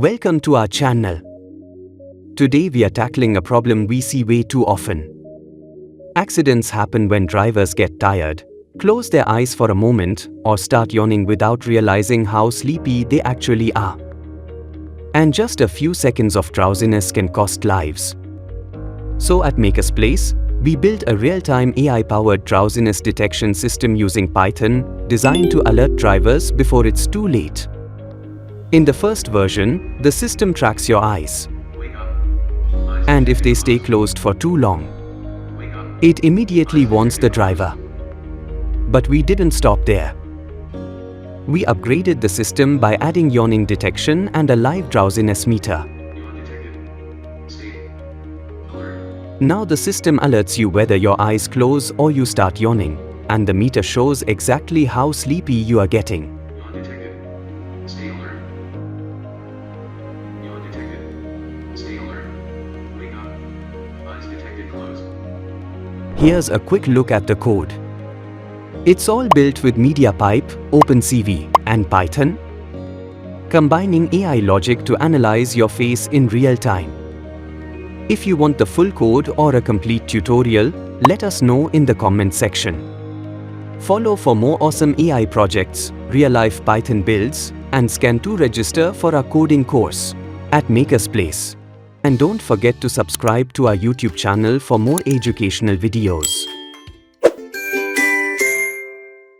Welcome to our channel. Today we are tackling a problem we see way too often. Accidents happen when drivers get tired, close their eyes for a moment, or start yawning without realizing how sleepy they actually are. And just a few seconds of drowsiness can cost lives. So at Maker's Place, we built a real-time AI-powered drowsiness detection system using Python, designed to alert drivers before it's too late. In the first version, the system tracks your eyes. And if they stay closed for too long, it immediately warns the driver. But we didn't stop there. We upgraded the system by adding yawning detection and a live drowsiness meter. Now the system alerts you whether your eyes close or you start yawning, and the meter shows exactly how sleepy you are getting. Here's a quick look at the code. It's all built with MediaPipe, OpenCV, and Python, combining AI logic to analyze your face in real time. If you want the full code or a complete tutorial, let us know in the comment section. Follow for more awesome AI projects, real-life Python builds, and scan to register for our coding course at Maker's Place. And don't forget to subscribe to our YouTube channel for more educational videos.